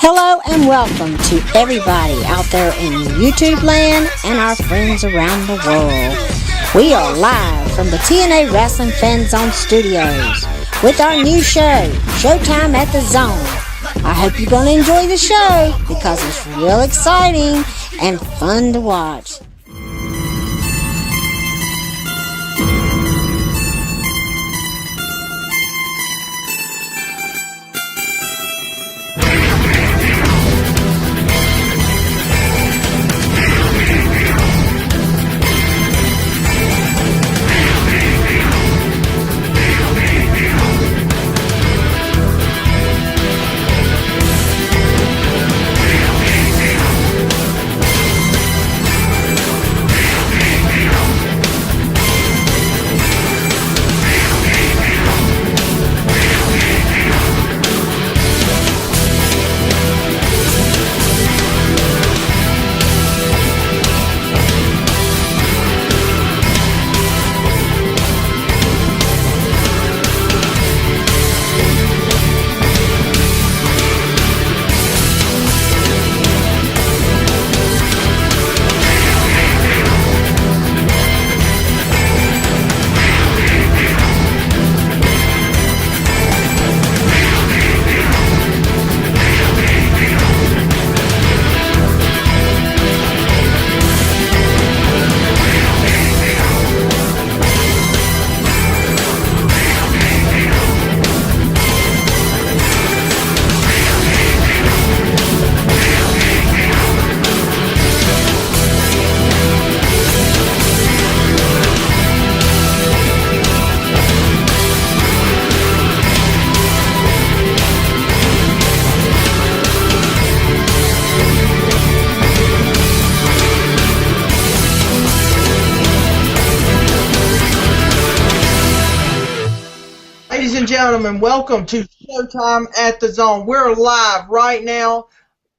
Hello and welcome to everybody out there in YouTube land and our friends around the world. We are live from the TNA Wrestling Fan Zone Studios with our new show, ShowTime at the Zone. I hope you're going to enjoy the show because it's real exciting and fun to watch. Ladies and gentlemen, welcome to ShowTime at the Zone. We're live right now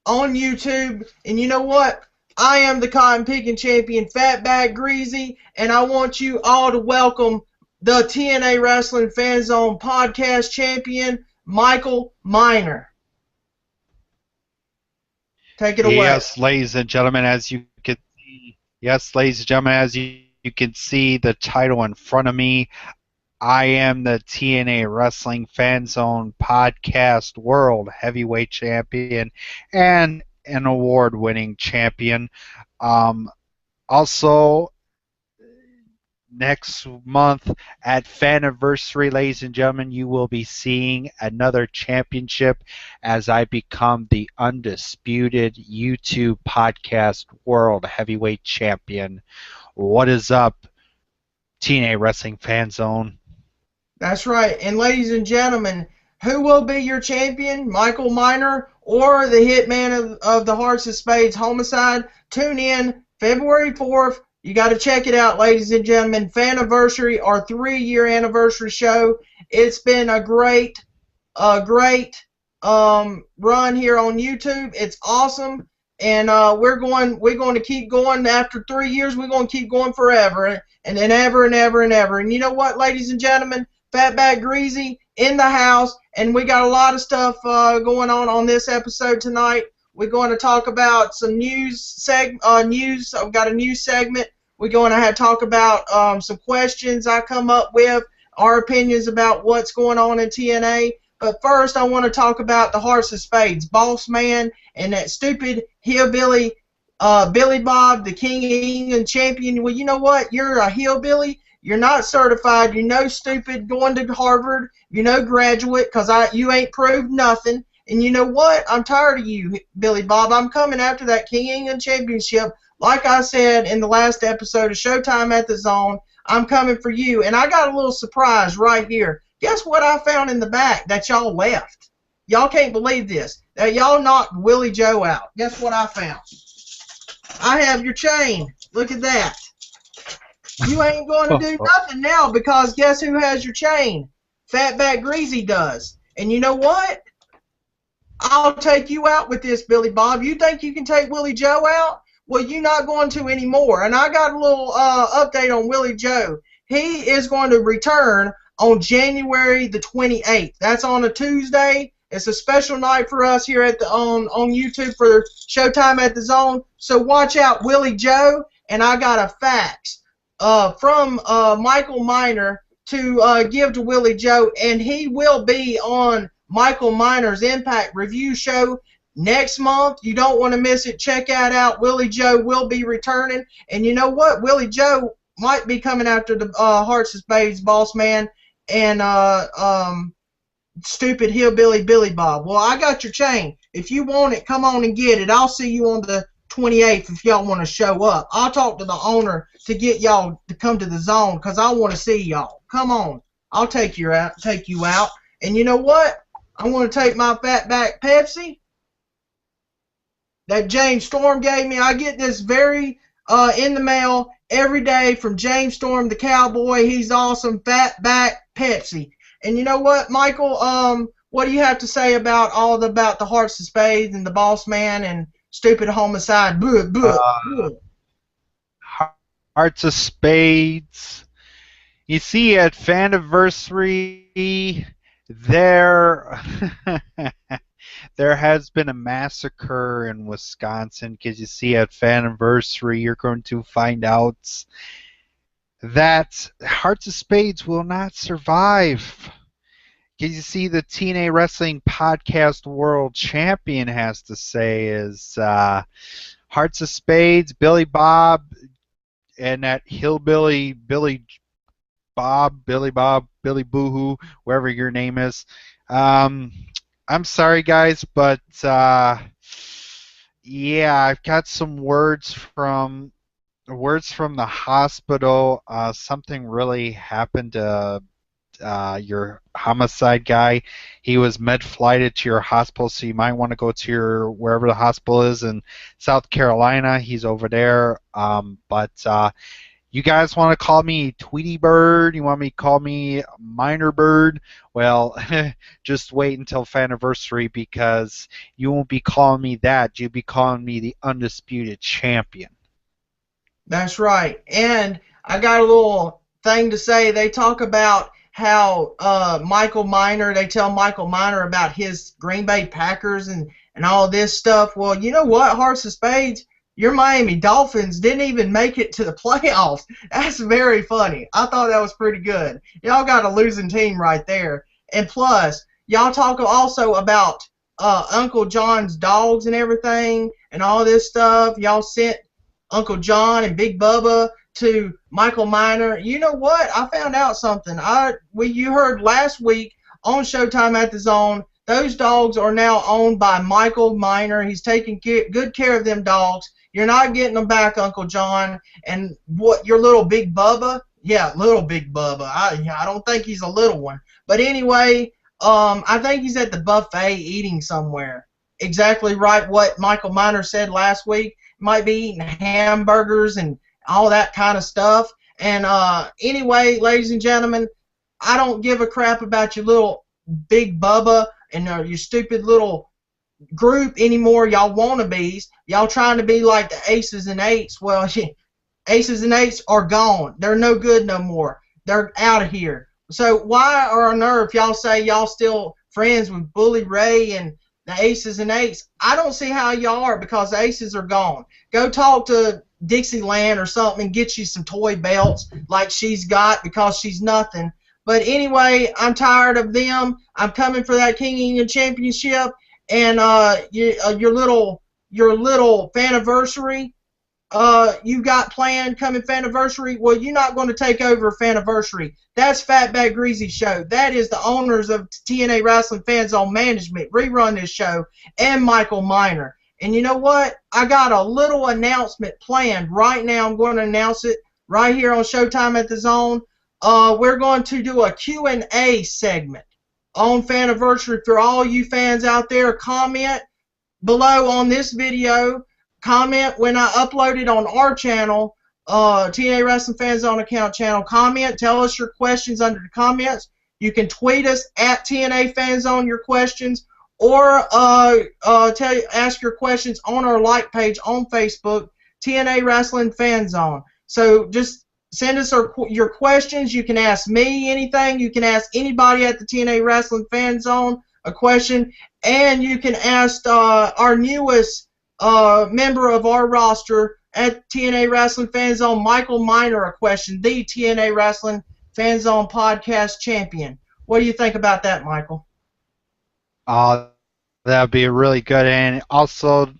on YouTube, and you know what? I am the cotton picking champion, Fatback Greasy, and I want you all to welcome the TNA Wrestling Fan Zone podcast champion, Michael Miner. Take it away. Yes, ladies and gentlemen, as you can see the title in front of me. I am the TNA Wrestling Fan Zone Podcast World Heavyweight Champion and an award-winning champion. Also, next month at Fanniversary, ladies and gentlemen, you will be seeing another championship as I become the Undisputed YouTube Podcast World Heavyweight Champion. What is up, TNA Wrestling Fan Zone? That's right. And ladies and gentlemen, who will be your champion, Michael Miner or the hitman of the Hearts of Spades, Homicide? Tune in February 4th. You got to check it out, ladies and gentlemen. Fanniversary, our 3-year anniversary show. It's been a great run here on YouTube. It's awesome. And we're going to keep going. After 3 years, we're going to keep going forever and then ever and ever and ever. And you know what, ladies and gentlemen? Fatback Greasy in the house, and we got a lot of stuff going on this episode tonight. We're going to talk about some news. I've got a news segment. We're going to talk about some questions I come up with, our opinions about what's going on in TNA. But first, I want to talk about the Hearts of Spades, Boss Man, and that stupid hillbilly Billy Bob, the King of England champion. Well, you know what? You're a hillbilly. You're not certified. You're no stupid going to Harvard. You're no graduate because you ain't proved nothing. And you know what? I'm tired of you, Billy Bob. I'm coming after that King of England championship. Like I said in the last episode of ShowTime at the Zone, I'm coming for you. And I got a little surprise right here. Guess what I found in the back that y'all left? Y'all can't believe this. Y'all knocked Willie Joe out. Guess what I found? I have your chain. Look at that. You ain't going to do nothing now because guess who has your chain? Fatback Greasy does. And you know what? I'll take you out with this, Billy Bob. You think you can take Willie Joe out? Well, you're not going to anymore. And I got a little update on Willie Joe. He is going to return on January the 28th. That's on a Tuesday. It's a special night for us here at the on YouTube for Showtime at the Zone. So watch out, Willie Joe, and I got a fax from Michael Miner to give to Willie Joe, and he will be on Michael Miner's Impact Review Show next month. You don't want to miss it. Check that out. Willie Joe will be returning, and you know what? Willie Joe might be coming after the Hearts of Spades boss man and stupid hillbilly Billy Bob. Well, I got your chain. If you want it, come on and get it. I'll see you on the 28th if y'all want to show up. I'll talk to the owner to get y'all to come to the Zone because I want to see y'all. Come on. I'll take you out. And you know what? I want to take my Fatback Pepsi that James Storm gave me. I get this very in the mail every day from James Storm, the cowboy. He's awesome. Fatback Pepsi. And you know what, Michael? What do you have to say about about the Hearts of Spades and the Boss Man and stupid Homicide? Hearts of Spades. You see, at Fanniversary, there has been a massacre in Wisconsin. Because you see, at Fanniversary, you're going to find out that Hearts of Spades will not survive. Because you see, the TNA Wrestling Podcast World Champion has to say is Hearts of Spades, Billy Bob, and that hillbilly Billy Boohoo, wherever your name is. I'm sorry, guys, but yeah, I've got some words from the hospital. Something really happened to your Homicide guy. He was med-flighted to your hospital, so you might want to go to wherever the hospital is in South Carolina. He's over there. But you guys want to call me Tweety Bird? You want me to call me Minor Bird? Well, just wait until Fanniversary, because you won't be calling me that. You'll be calling me the Undisputed Champion. That's right. And I got a little thing to say. They talk about how Michael Miner, they tell Michael Miner about his Green Bay Packers and all this stuff. Well, you know what, Hearts of Spades? Your Miami Dolphins didn't even make it to the playoffs. That's very funny. I thought that was pretty good. Y'all got a losing team right there. And plus, y'all talk also about Uncle John's dogs and everything and all this stuff. Y'all sent Uncle John and Big Bubba to Michael Miner. You know what? I found out something. You heard last week on Showtime at the Zone, those dogs are now owned by Michael Miner. He's taking good care of them dogs. You're not getting them back, Uncle John. And what, your little Big Bubba? Yeah, little Big Bubba. I don't think he's a little one. But anyway, I think he's at the buffet eating somewhere. Exactly right what Michael Miner said last week. Might be eating hamburgers and all that kind of stuff. And anyway, ladies and gentlemen, I don't give a crap about your little Big Bubba and your stupid little group anymore, y'all wannabes. Y'all trying to be like the Aces and Eights. Well, Aces and Eights are gone. They're no good no more. They're out of here. So why on earth y'all say y'all still friends with Bully Ray and the Aces and Eights? I don't see how y'all are, because the Aces are gone. Go talk to Dixieland or something and get you some toy belts like she's got, because she's nothing. But anyway, I'm tired of them. I'm coming for that King Union Championship. And your little Fanniversary you got planned coming Fanniversary. Well, you're not going to take over Fanniversary. That's Fatback Greasy show. That is the owners of TNA Wrestling Fan Zone Management rerun this show, and Michael Miner. And you know what? I got a little announcement planned right now. I'm going to announce it right here on Showtime at the Zone. We're going to do a Q&A segment on Fanniversary for all you fans out there. Comment below on this video. Comment when I upload it on our channel, TNA Wrestling Fan Zone account channel. Comment. Tell us your questions under the comments. You can tweet us at TNA Fan Zone your questions, or ask your questions on our like page on Facebook, TNA Wrestling Fan Zone. So just send us your questions. You can ask me anything. You can ask anybody at the TNA Wrestling Fan Zone a question, and you can ask our newest member of our roster at TNA Wrestling Fan Zone, Michael Miner, a question. The TNA Wrestling Fan Zone podcast champion. What do you think about that, Michael? That'd be really good. And also,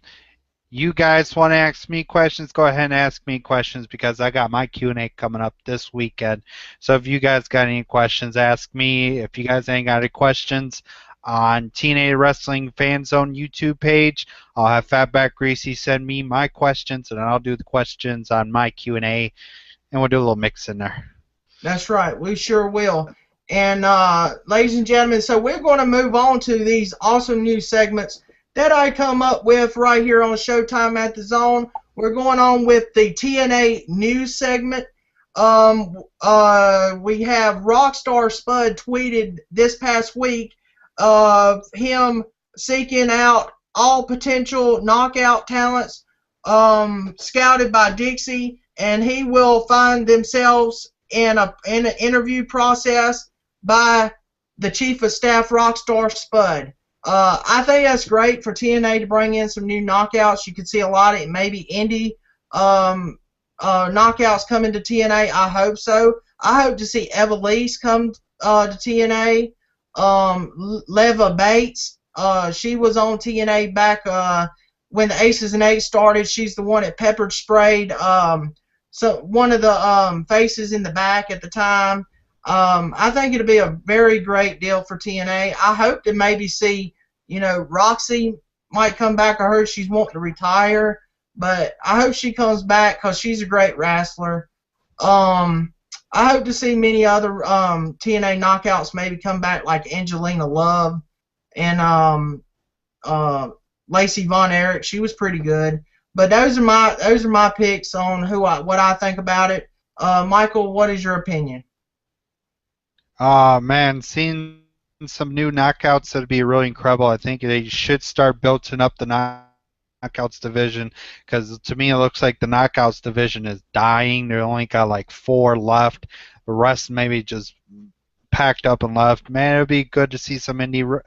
you guys want to ask me questions, go ahead and ask me questions because I got my Q&A coming up this weekend. So if you guys got any questions, ask me. If you guys ain't got any questions on TNA Wrestling Fan Zone YouTube page, I'll have Fatback Greasy send me my questions, and I'll do the questions on my Q&A, and we'll do a little mix in there. That's right. We sure will. And ladies and gentlemen, so we're going to move on to these awesome new segments that I come up with right here on Showtime at the Zone. We're going on with the TNA news segment. We have Rockstar Spud tweeted this past week of him seeking out all potential knockout talents scouted by Dixie, and he will find themselves in an interview process by the Chief of Staff, Rockstar Spud. I think that's great for TNA to bring in some new knockouts. You could see a lot of maybe indie knockouts coming to TNA. I hope so. I hope to see Evilise come to TNA. Leva Bates, she was on TNA back when the Aces and Eights started. She's the one that peppered sprayed so one of the faces in the back at the time. I think it'll be a very great deal for TNA. I hope to maybe see, Roxy might come back. I heard she's wanting to retire, but I hope she comes back because she's a great wrestler. I hope to see many other TNA knockouts maybe come back, like Angelina Love and Lacey Von Erich. She was pretty good. But those are my picks on what I think about it. Michael, what is your opinion? Man, seeing some new knockouts that'd be really incredible. I think they should start building up the knockouts division, because to me it looks like the knockouts division is dying. They only got like 4 left. The rest maybe just packed up and left. Man, it would be good to see some indie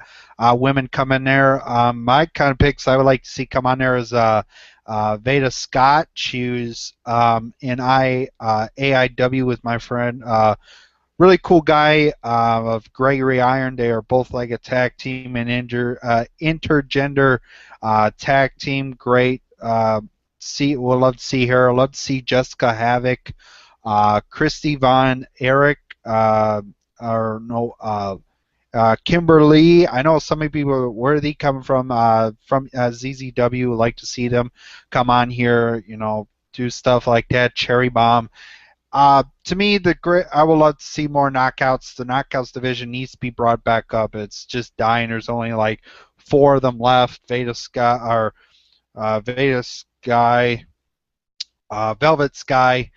women come in there. My kind of picks I would like to see come on there is Veda Scott. She was in AIW with my friend. Really cool guy of Gregory Iron. They are both like a tag team and intergender tag team. Great. We'll love to see her. I'd love to see Jessica Havoc, Christy Von Erich, Kimberly. I know some people, where are they coming from ZZW, would like to see them come on here, do stuff like that. Cherry Bomb. To me, I would love to see more knockouts. The knockouts division needs to be brought back up. It's just dying. There's only like 4 of them left. Veda Sky, Velvet Sky,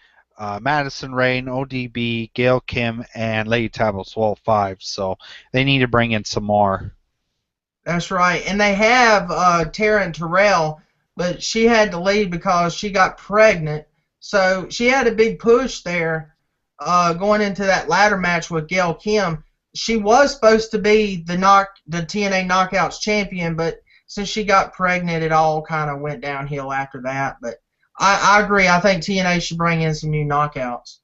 Madison Rain, ODB, Gail Kim, and Lady Tabitha Swole 5. So they need to bring in some more. That's right. And they have Taryn Terrell, but she had to leave because she got pregnant. So she had a big push there going into that ladder match with Gail Kim. She was supposed to be the TNA Knockouts champion, but since she got pregnant, it all kind of went downhill after that. But I agree. I think TNA should bring in some new knockouts.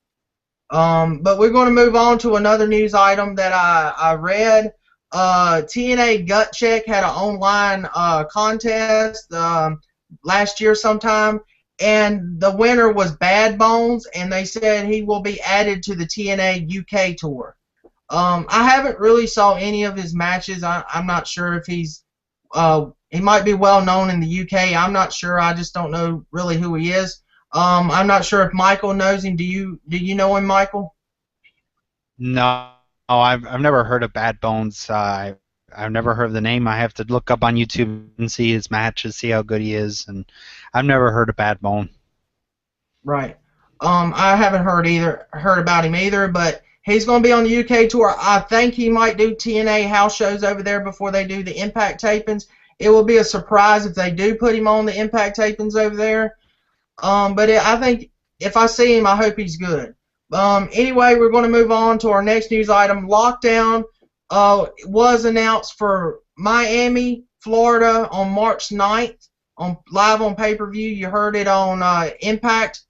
But we're going to move on to another news item that I read. TNA Gut Check had an online contest last year sometime, and the winner was Bad Bones, and they said he will be added to the TNA UK tour. I haven't really saw any of his matches. I'm not sure if he might be well known in the UK. I'm not sure. I just don't know really who he is. I'm not sure if Michael knows him. Do you know him, Michael? No, I've never heard of Bad Bones. I've never heard of the name. I have to look up on YouTube and see his matches, see how good he is, and I've never heard of Bad Bone. Right. I haven't heard about him either, but he's going to be on the UK tour. I think he might do TNA house shows over there before they do the Impact tapings. It will be a surprise if they do put him on the Impact tapings over there. But I think if I see him, I hope he's good. Anyway, we're going to move on to our next news item. Lockdown was announced for Miami, Florida on March 9th, live on pay-per-view. You heard it on Impact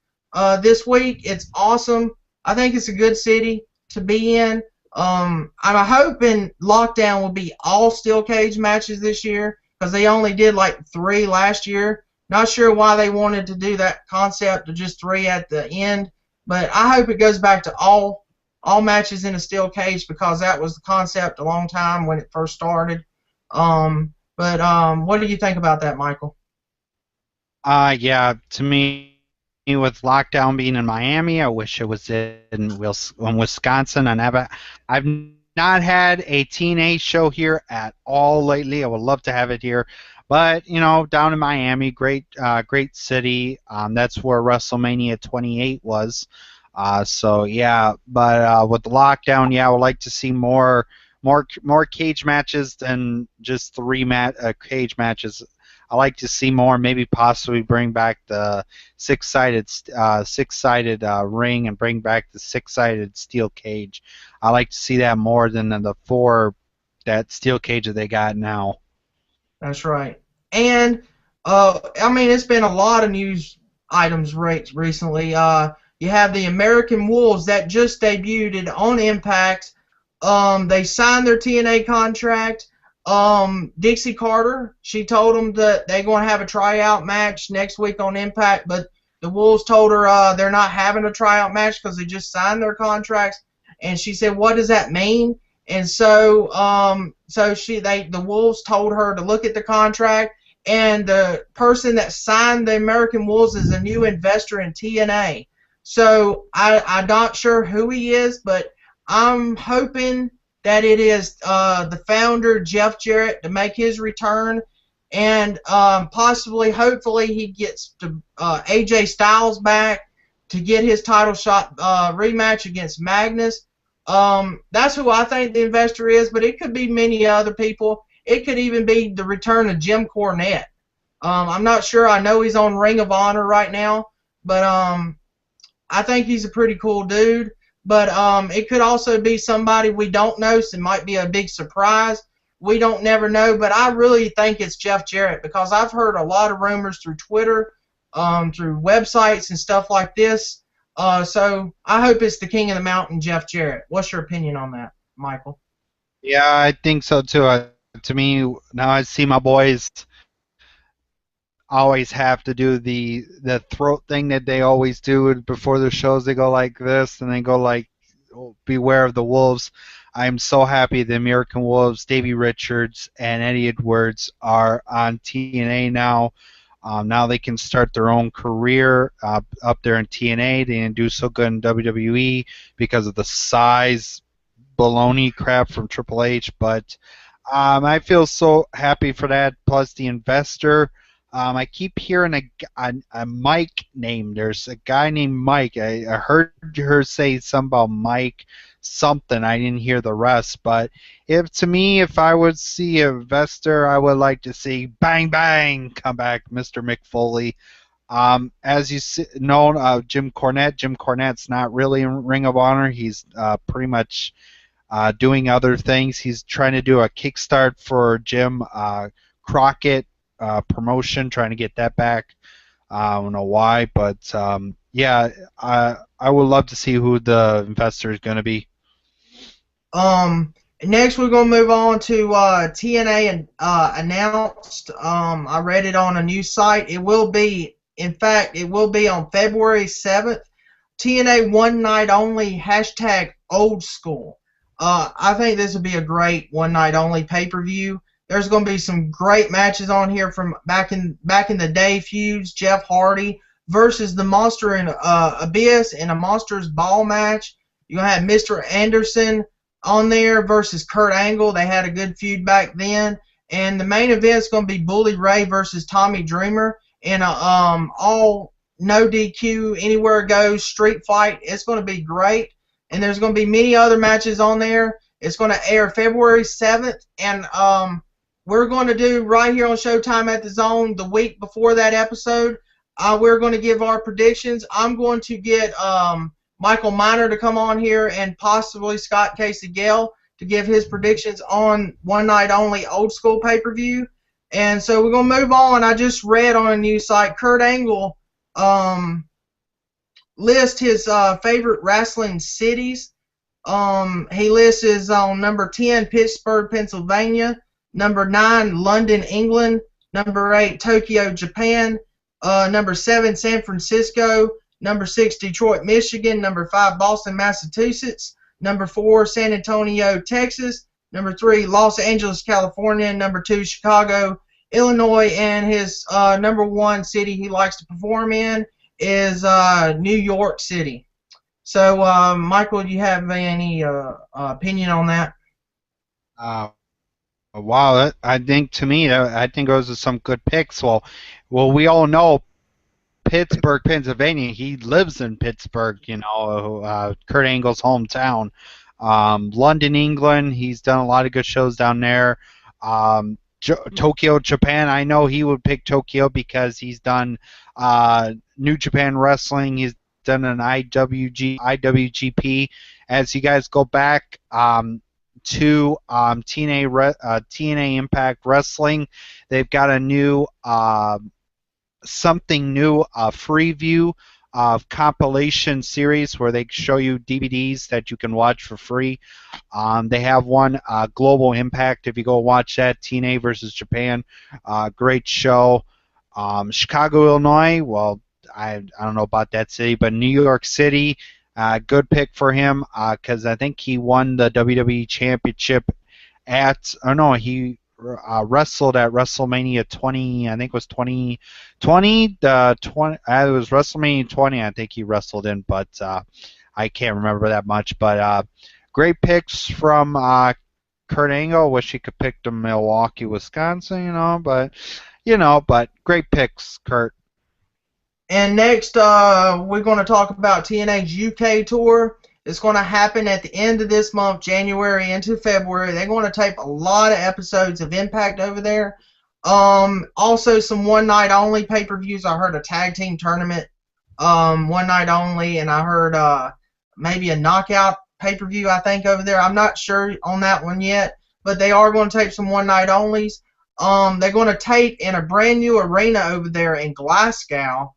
this week. It's awesome. I think it's a good city to be in. I'm hoping Lockdown will be all steel cage matches this year because they only did like 3 last year. Not sure why they wanted to do that concept of just 3 at the end, but I hope it goes back to all matches in a steel cage because that was the concept a long time when it first started. What do you think about that, Michael? Yeah, to me, with Lockdown being in Miami, I wish it was in Wisconsin. I've not had a TNA show here at all lately. I would love to have it here, but down in Miami, great city. That's where WrestleMania 28 was. So yeah, but with the Lockdown, yeah, I would like to see more cage matches than just 3 cage matches. I like to see more. Maybe possibly bring back the six-sided ring and bring back the 6-sided steel cage. I like to see that more than the 4 that steel cage that they got now. That's right. And it's been a lot of news items recently. You have the American Wolves that just debuted on Impact. They signed their TNA contract. Dixie Carter, she told them that they're going to have a tryout match next week on Impact, but the Wolves told her they're not having a tryout match because they just signed their contracts. And she said, "What does that mean?" And so, the Wolves told her to look at the contract, and the person that signed the American Wolves is a new investor in TNA. So I'm not sure who he is, but I'm hoping that it is the founder, Jeff Jarrett, to make his return, and hopefully he gets AJ Styles back to get his title shot rematch against Magnus. That's who I think the investor is, but it could be many other people. It could even be the return of Jim Cornette. I'm not sure. I know he's on Ring of Honor right now, but I think he's a pretty cool dude. But it could also be somebody we don't know, so it might be a big surprise. We don't never know, but I really think it's Jeff Jarrett because I've heard a lot of rumors through Twitter, through websites and stuff like this. So I hope it's the King of the Mountain, Jeff Jarrett. What's your opinion on that, Michael? Yeah, I think so too. To me, now I see my boys always have to do the throat thing that they always do before the shows. They go like this, and they go like, "Beware of the Wolves." I'm so happy the American Wolves, Davey Richards and Eddie Edwards are on TNA now. Now they can start their own career up there in TNA. They didn't do so good in WWE because of the size baloney crap from Triple H, but I feel so happy for that. Plus the investor. I keep hearing a Mike name. There's a guy named Mike. I heard her say something about Mike something. I didn't hear the rest. But if I would see an investor, I would like to see Bang Bang come back, Mr. Mick Foley. As you know, Jim Cornette. Jim Cornette's not really in Ring of Honor. He's pretty much doing other things. He's trying to do a kickstart for Jim Crockett promotion, trying to get that back. I don't know why, but yeah, I would love to see who the investor is going to be. Next, we're going to move on to TNA announced. I read it on a news site. It will be on February 7th. TNA one night only, #old school. I think this would be a great one night only pay-per-view. There's going to be some great matches on here from back in the day feuds. Jeff Hardy versus the Monster in Abyss in a Monsters Ball match. You're going to have Mr. Anderson on there versus Kurt Angle. They had a good feud back then. And the main event is going to be Bully Ray versus Tommy Dreamer in a all no DQ, anywhere it goes, street fight. It's going to be great. And there's going to be many other matches on there. It's going to air February 7th. And we're going to do right here on Showtime at the Zone the week before that episode. We're going to give our predictions. I'm going to get Michael Miner to come on here and possibly Scott Casey Gale to give his predictions on One Night Only Old School pay-per-view. And so we're going to move on. I just read on a news site, Kurt Angle lists his favorite wrestling cities. He lists his on number 10, Pittsburgh, Pennsylvania. Number 9, London, England. Number 8, Tokyo, Japan. Number 7, San Francisco. Number 6, Detroit, Michigan. Number 5, Boston, Massachusetts. Number 4, San Antonio, Texas. Number 3, Los Angeles, California. Number 2, Chicago, Illinois. And his number 1 city he likes to perform in is New York City. So, Michael, do you have any opinion on that? Wow, I think to me, I think those are some good picks. Well, we all know Pittsburgh, Pennsylvania. He lives in Pittsburgh, you know, Kurt Angle's hometown. London, England. He's done a lot of good shows down there. Tokyo, Japan. I know he would pick Tokyo because he's done New Japan Wrestling. He's done an IWGP. As you guys go back to TNA Impact Wrestling, they've got a new something new, free view of compilation series where they show you DVDs that you can watch for free. They have one, Global Impact. If you go watch that, TNA versus Japan, great show. Chicago, Illinois. Well, I don't know about that city, but New York City, good pick for him because I think he won the WWE Championship he wrestled at WrestleMania 20. I think it was 2020. It was WrestleMania 20. I think he wrestled in, but I can't remember that much. But great picks from Kurt Angle. Wish he could pick to Milwaukee, Wisconsin, but great picks, Kurt. And next, we're going to talk about TNA's UK tour. It's going to happen at the end of this month, January into February. They're going to tape a lot of episodes of Impact over there. Also, some one-night-only pay-per-views. I heard a tag team tournament, one night only, and I heard maybe a knockout pay-per-view, I think, over there. I'm not sure on that one yet, but they are going to tape some one-night-onlys. They're going to tape in a brand-new arena over there in Glasgow.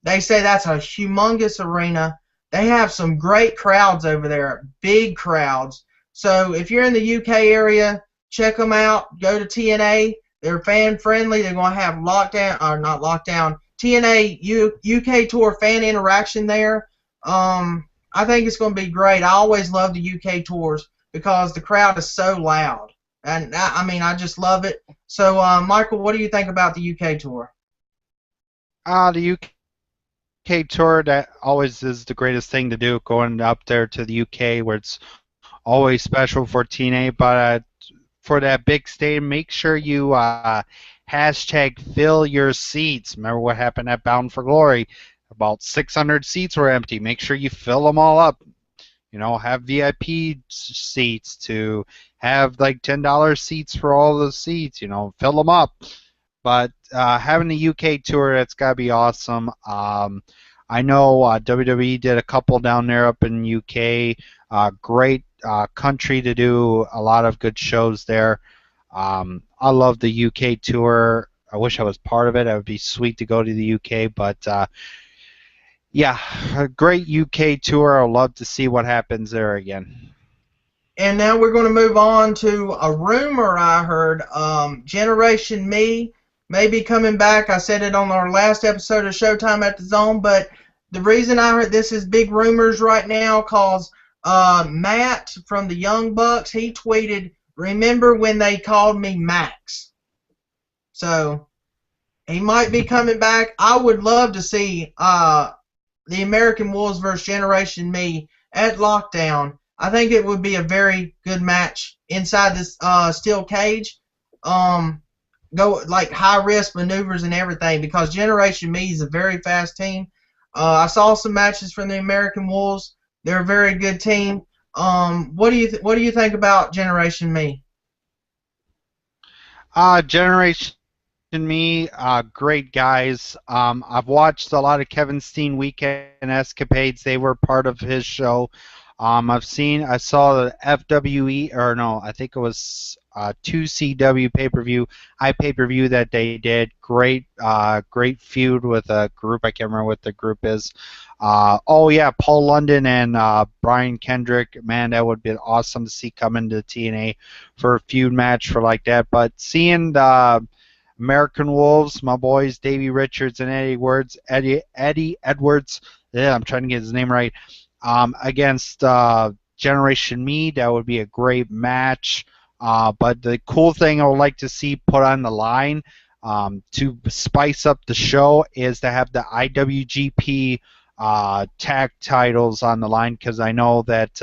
They say that's a humongous arena. They have some great crowds over there, big crowds. So if you're in the UK area, check them out. Go to TNA. They're fan-friendly. They're going to have TNA UK Tour fan interaction there. I think it's going to be great. I always love the UK tours because the crowd is so loud. And I just love it. So, Michael, what do you think about the UK tour? The UK tour, that always is the greatest thing to do, going up there to the UK where it's always special for TNA. But for that big stadium, make sure you hashtag fill your seats. Remember what happened at Bound for Glory? About 600 seats were empty. Make sure you fill them all up. Have VIP seats, to have like $10 seats for all the seats. Fill them up. But having the UK tour, that's got to be awesome. I know WWE did a couple down there up in UK. Great country to do a lot of good shows there. I love the UK tour. I wish I was part of it. It would be sweet to go to the UK. But, yeah, a great UK tour. I'd love to see what happens there again. And now we're going to move on to a rumor I heard. Generation Me may be coming back. I said it on our last episode of Showtime at the Zone, but the reason I heard this is big rumors right now because Matt from the Young Bucks, he tweeted, "Remember when they called me Max?" So he might be coming back. I would love to see the American Wolves versus Generation Me at Lockdown. I think it would be a very good match inside this steel cage. Go like high-risk maneuvers and everything because Generation Me is a very fast team. I saw some matches from the American Wolves. They're a very good team. What do you think about Generation Me? Generation Me, great guys. I've watched a lot of Kevin Steen Weekend Escapades. They were part of his show. I saw the FWE, or no, I think it was 2CW pay-per-view, pay-per-view that they did. Great feud with a group. I can't remember what the group is. Oh yeah, Paul London and Brian Kendrick. Man, that would be awesome to see come into TNA for a feud match for like that. But seeing the American Wolves, my boys, Davey Richards and Eddie Edwards. Yeah, I'm trying to get his name right. Against Generation Me, that would be a great match. But the cool thing I would like to see put on the line to spice up the show is to have the IWGP tag titles on the line, because I know that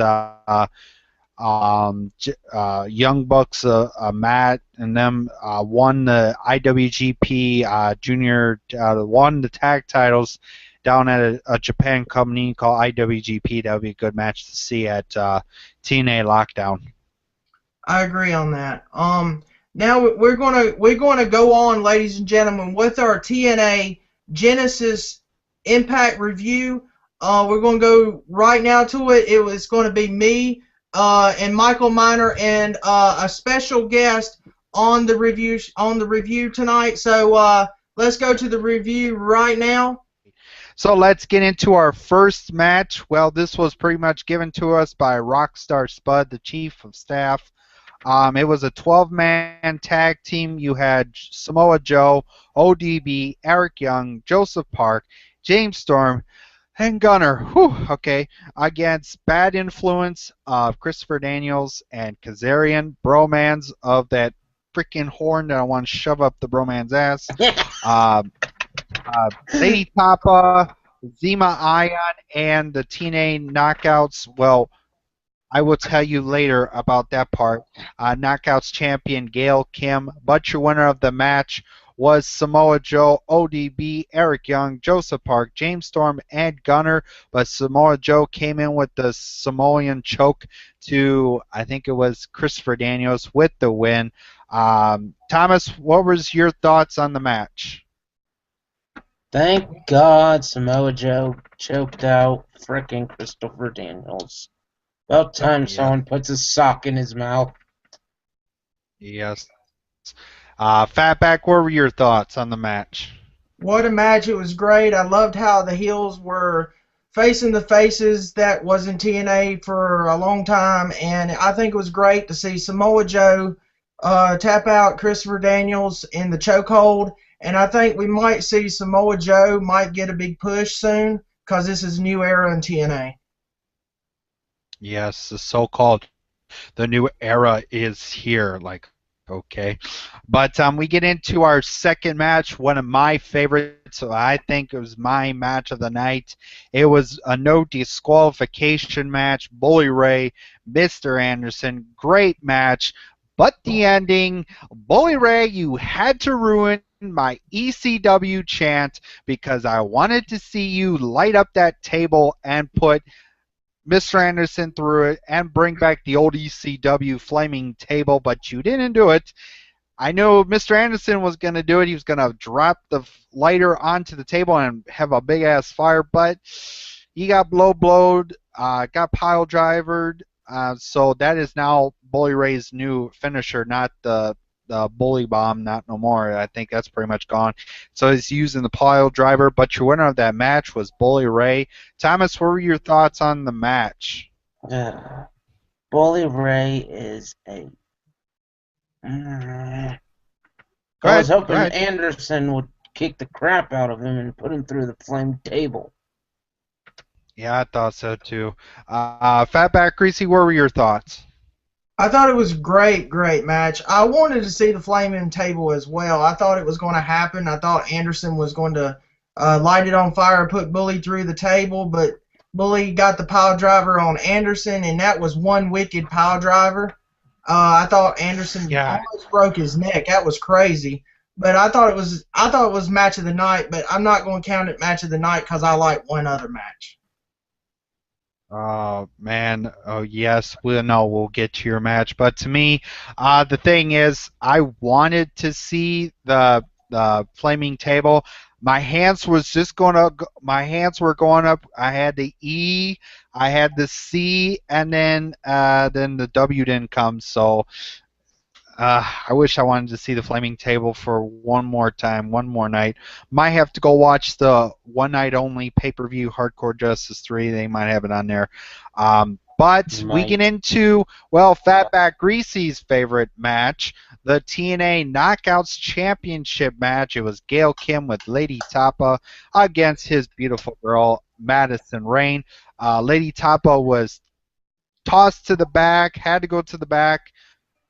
Young Bucks, Matt and them won the IWGP Junior, won the tag titles down at a Japan company called IWGP. That would be a good match to see at TNA Lockdown. I agree on that. Now we're gonna go on, ladies and gentlemen, with our TNA Genesis Impact review. We're gonna go right now to it. It was going to be me and Michael Miner and a special guest on the review tonight. So let's go to the review right now. So let's get into our first match. Well, this was pretty much given to us by Rockstar Spud, the Chief of Staff. It was a 12-man tag team. You had Samoa Joe, ODB, Eric Young, Joseph Park, James Storm, and Gunner. Okay. Against Bad Influence of Christopher Daniels and Kazarian, Bromans of that freaking horn that I want to shove up the Broman's ass. Lady Tapa, Zima Ion, and the TNA Knockouts. Well, I will tell you later about that part. Knockouts champion Gail Kim, but your winner of the match was Samoa Joe, ODB, Eric Young, Joseph Park, James Storm, and Gunner. But Samoa Joe came in with the Samoan choke to, I think it was Christopher Daniels, with the win. Thomas, what was your thoughts on the match? Thank God Samoa Joe choked out frickin' Christopher Daniels. About time someone puts a sock in his mouth. Yes. Fatback, what were your thoughts on the match? What a match. It was great. I loved how the heels were facing the faces that was in TNA for a long time, and I think it was great to see Samoa Joe tap out Christopher Daniels in the chokehold, and I think we might see Samoa Joe might get a big push soon, because this is a new era in TNA. Yes, the new era is here, okay. But we get into our second match, one of my favorites. So I think it was my match of the night. It was a no disqualification match. Bully Ray, Mr. Anderson, great match. But the ending, Bully Ray, you had to ruin my ECW chant, because I wanted to see you light up that table and put Mr. Anderson through it and bring back the old ECW flaming table, but you didn't do it. I know Mr. Anderson was going to do it. He was going to drop the lighter onto the table and have a big-ass fire, but he got blowed, got pile drivered, so that is now Bully Ray's new finisher, not the bully bomb, not no more. I think that's pretty much gone. So he's using the pile driver, but your winner of that match was Bully Ray. Thomas, what were your thoughts on the match? Bully Ray is a... I was hoping Anderson would kick the crap out of him and put him through the flame table. Yeah, I thought so too. Fatback, Greasy, what were your thoughts? I thought it was a great match. I wanted to see the flaming table as well. I thought it was going to happen. I thought Anderson was going to light it on fire and put Bully through the table, but Bully got the pile driver on Anderson, and that was one wicked pile driver. I thought Anderson almost broke his neck. That was crazy. But I thought it was match of the night, but I'm not going to count it match of the night because I like one other match. Oh, man. Oh, yes. We'll get to your match. But to me, the thing is, I wanted to see the flaming table. My hands was just gonna. My hands were going up. I had the E, I had the C, and then the W didn't come. So I wish I wanted to see the Flaming Table for one more time, one more night. Might have to go watch the one night only pay-per-view Hardcore Justice 3. They might have it on there. But we get into, well, Fatback Greasy's favorite match, the TNA Knockouts Championship match. It was Gail Kim with Lady Tapa against his beautiful girl, Madison Rayne. Lady Tapa was tossed to the back, had to go to the back.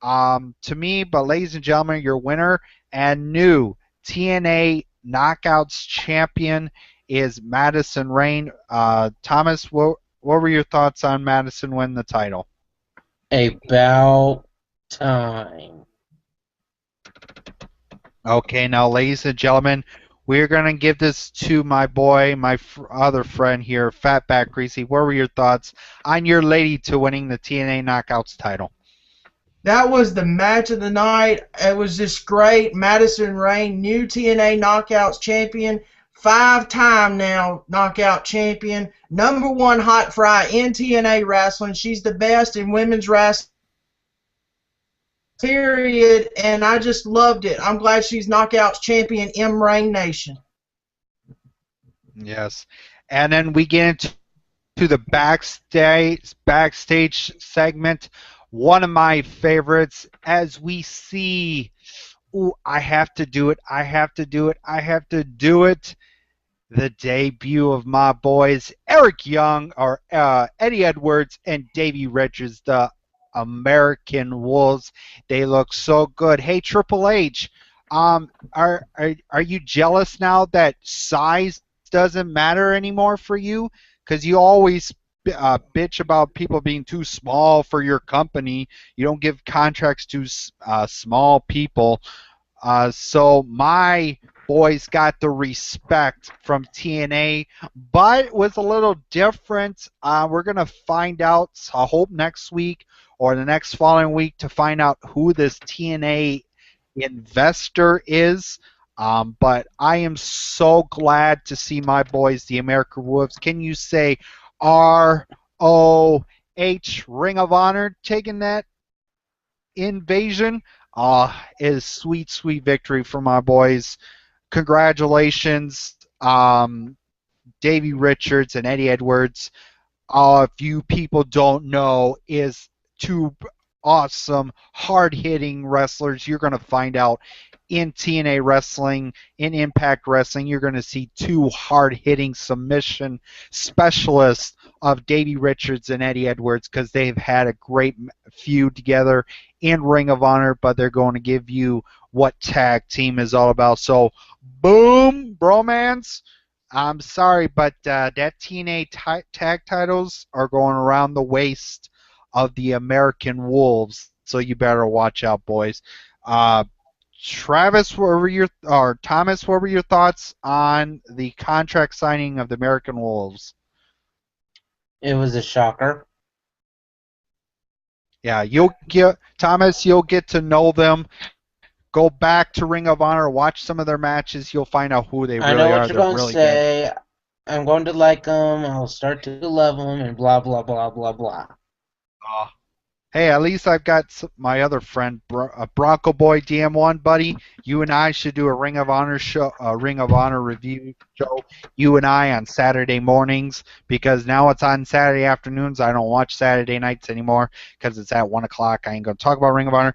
To me, but ladies and gentlemen, your winner and new TNA Knockouts champion is Madison Rayne. Thomas, what were your thoughts on Madison winning the title? About time. Okay, now, ladies and gentlemen, we're going to give this to my boy, my other friend here, Fatback Greasy. What were your thoughts on your lady to winning the TNA Knockouts title? That was the match of the night. It was just great. Madison Rayne, new TNA Knockouts champion, 5-time now knockout champion, #1 hot fry in TNA wrestling. She's the best in women's wrestling, period, and I just loved it. I'm glad she's Knockouts champion in Rayne Nation. Yes. And then we get into the backstage segment. One of my favorites, as we see, ooh, I have to do it, I have to do it, I have to do it. The debut of my boys, Eric Young, or Eddie Edwards, and Davey Richards, the American Wolves. They look so good. Hey, Triple H, are you jealous now that size doesn't matter anymore for you? Because you always bitch about people being too small for your company. You don't give contracts to small people. So my boys got the respect from TNA, but it was a little different. We're going to find out, I hope next week or the next following week, to find out who this TNA investor is. But I am so glad to see my boys, the American Wolves. Can you say ROH, Ring of Honor, taking that invasion? Is sweet, sweet victory for my boys. Congratulations, Davey Richards and Eddie Edwards. If you people don't know, is two awesome, hard-hitting wrestlers. You're going to find out in TNA Wrestling, in Impact Wrestling, you're going to see two hard-hitting submission specialists of Davey Richards and Eddie Edwards, because they've had a great feud together in Ring of Honor, but they're going to give you what tag team is all about. So, boom, bromance. I'm sorry, but that TNA tag titles are going around the waist of the American Wolves, so you better watch out, boys. Travis, Thomas, what were your thoughts on the contract signing of the American Wolves? It was a shocker. Yeah, Thomas, you'll get to know them. Go back to Ring of Honor, watch some of their matches. You'll find out who they really are. I know what you're going to really say. Good. I'm going to like them. I'll start to love them, and blah blah blah blah blah. Hey, at least I've got my other friend, Bronco Boy DM1, buddy. You and I should do a Ring of Honor show, a Ring of Honor review show. You and I on Saturday mornings, because now it's on Saturday afternoons. I don't watch Saturday nights anymore because it's at 1 o'clock. I ain't gonna talk about Ring of Honor.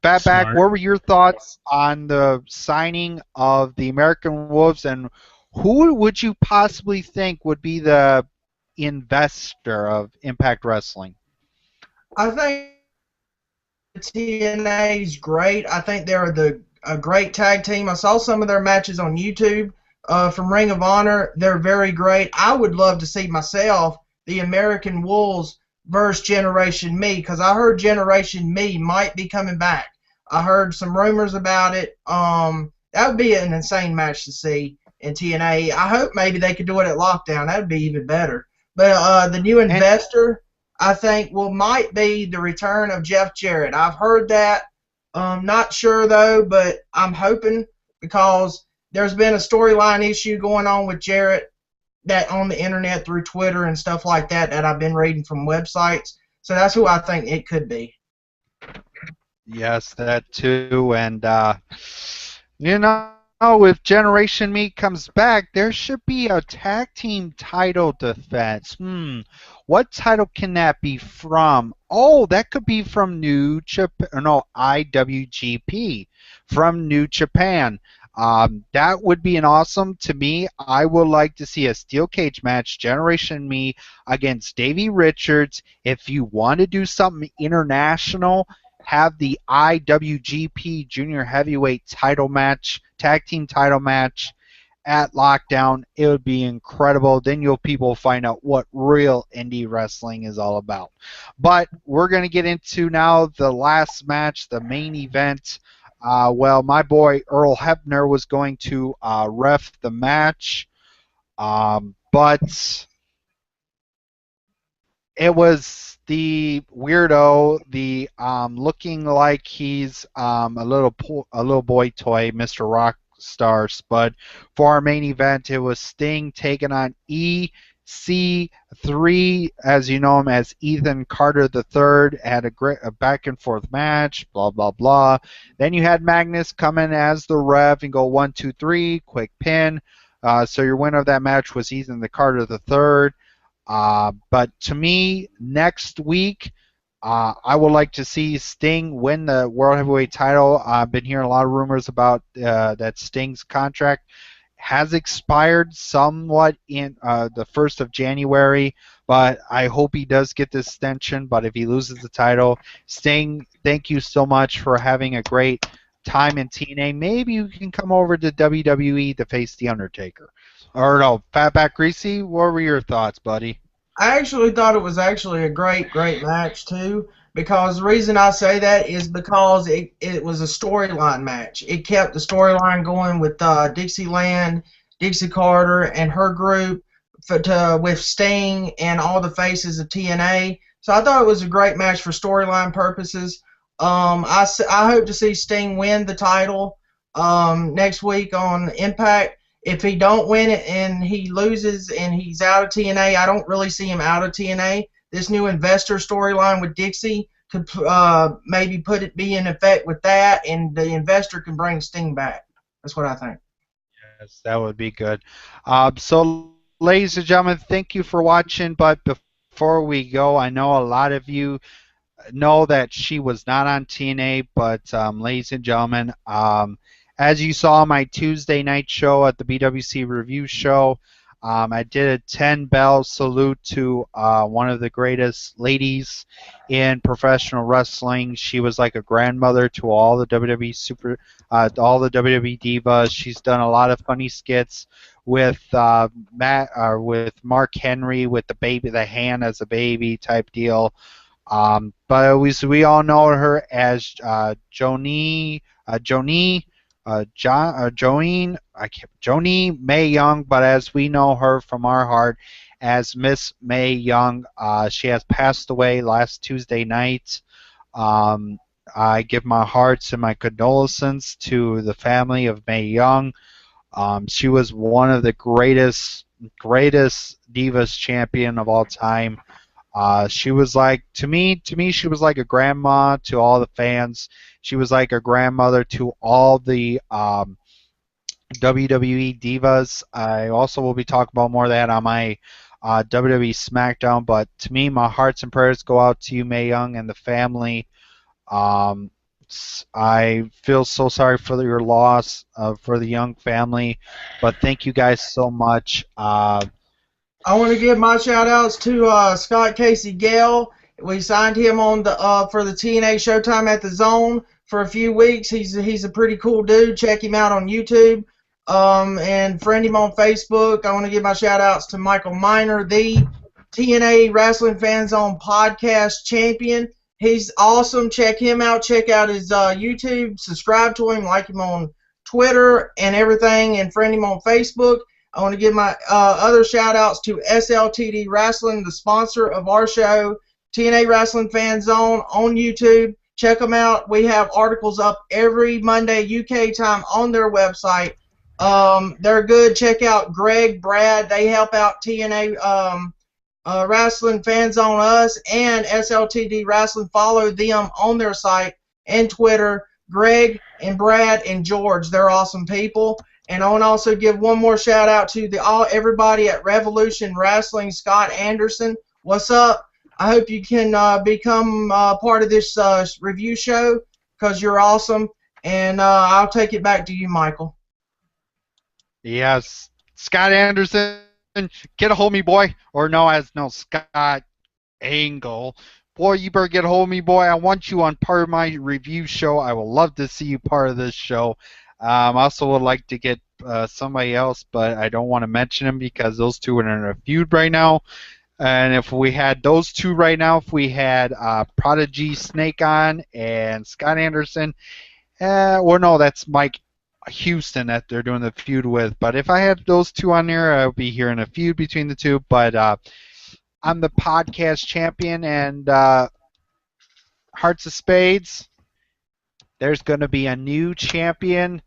Fatback, what were your thoughts on the signing of the American Wolves, and who would you possibly think would be the investor of Impact Wrestling? I think TNA is great. I think they're a great tag team. I saw some of their matches on YouTube from Ring of Honor. They're very great. I would love to see myself the American Wolves versus Generation Me, because I heard Generation Me might be coming back. I heard some rumors about it. That would be an insane match to see in TNA. I hope maybe they could do it at Lockdown. That would be even better. But the new investor, I think, might be the return of Jeff Jarrett. I've heard that. Not sure, though, but I'm hoping, because there's been a storyline issue going on with Jarrett that on the internet through Twitter and stuff like that I've been reading from websites. So that's who I think it could be. Yes, that too. And, you know, if Generation Me comes back, there should be a tag team title defense. What title can that be from? Oh, that could be from IWGP, from New Japan. That would be an awesome, to me, I would like to see a steel cage match, Generation Me against Davey Richards. If you want to do something international, have the IWGP Junior Heavyweight title match, tag team title match at Lockdown. It would be incredible. Then people find out what real indie wrestling is all about. But we're going to get into now the last match, the main event. Well, my boy Earl Hebner was going to ref the match, but it was the weirdo, the looking like he's a little boy toy, Mr. Rockstar Spud. For our main event, it was Sting taking on EC3, as you know him as Ethan Carter III. Had a back and forth match, blah blah blah. Then you had Magnus come in as the ref and go 1, 2, 3, quick pin. So your winner of that match was Ethan the Carter III. But to me, next week, I would like to see Sting win the World Heavyweight title. I've been hearing a lot of rumors about that Sting's contract has expired somewhat in the 1st of January, but I hope he does get this extension. But if he loses the title, Sting, thank you so much for having a great time in TNA. Maybe you can come over to WWE to face The Undertaker. Or no, Fatback Greasy, what were your thoughts, buddy? I actually thought it was actually a great match, too, because the reason I say that is because it was a storyline match. It kept the storyline going with Dixieland, Dixie Carter, and her group with Sting and all the faces of TNA. So I thought it was a great match for storyline purposes. I hope to see Sting win the title next week on Impact. If he don't win it and he loses and he's out of TNA, I don't really see him out of TNA. This new investor storyline with Dixie could maybe be in effect with that, and the investor can bring Sting back. That's what I think. Yes, that would be good. So, ladies and gentlemen, thank you for watching. But before we go, I know a lot of you know that she was not on TNA, but ladies and gentlemen, as you saw my Tuesday night show at the BWC Review Show, I did a 10-bell salute to one of the greatest ladies in professional wrestling. She was like a grandmother to all the WWE divas. She's done a lot of funny skits with with Mark Henry, with the hand as a baby type deal. But we all know her as Joni Mae Young, but as we know her from our heart as Miss Mae Young. She has passed away last Tuesday night. I give my hearts and my condolences to the family of Mae Young. She was one of the greatest Divas champion of all time. She was like, to me, she was like a grandma to all the fans. She was like a grandmother to all the WWE divas. I also will be talking about more of that on my WWE SmackDown. But to me, my hearts and prayers go out to you, Mae Young, and the family. I feel so sorry for your loss, for the Young family. But thank you guys so much. I want to give my shout-outs to Scott Casey Gale. We signed him on the for the TNA Showtime at the Zone for a few weeks. He's a pretty cool dude. Check him out on YouTube. And friend him on Facebook. I want to give my shout-outs to Michael Miner, the TNA Wrestling Fan Zone podcast champion. He's awesome. Check him out. Check out his YouTube. Subscribe to him. Like him on Twitter and everything. And friend him on Facebook. I want to give my other shout-outs to SLTD Wrestling, the sponsor of our show, TNA Wrestling Fan Zone on YouTube. Check them out. We have articles up every Monday UK time on their website. They're good. Check out Greg, Brad. They help out TNA Wrestling Fans on Us and SLTD Wrestling. Follow them on their site and Twitter. Greg and Brad and George. They're awesome people. And I want to also give one more shout out to everybody at Revolution Wrestling. Scott Anderson, what's up? I hope you can become part of this review show because you're awesome. And I'll take it back to you, Michael. Yes, Scott Anderson, get a hold of me, boy. Or no, Scott Angle. Boy, you better get a hold of me, boy. I want you on part of my review show. I would love to see you part of this show. I also would like to get somebody else, but I don't want to mention him because those two are in a feud right now. And if we had those two right now, if we had Prodigy Snake on and Scott Anderson, well, no, that's Mike Houston that they're doing the feud with. But if I had those two on there, I would be hearing a feud between the two. But I'm the podcast champion, and Hearts of Spades, there's going to be a new champion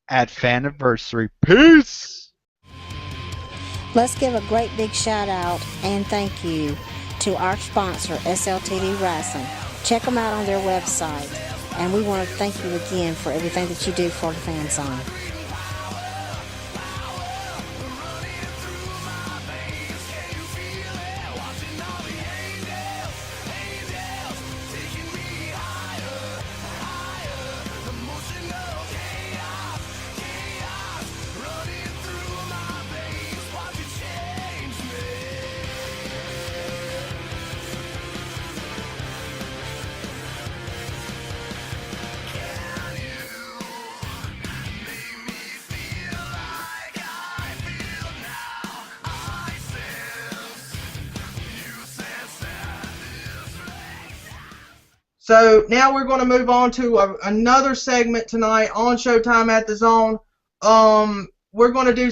at Fanniversary. Peace! Let's give a great big shout out and thank you to our sponsor, SLTD Wrestling. Check them out on their website. And we want to thank you again for everything that you do for the fan zone. So now we're going to move on to another segment tonight on Showtime at the Zone. We're going to do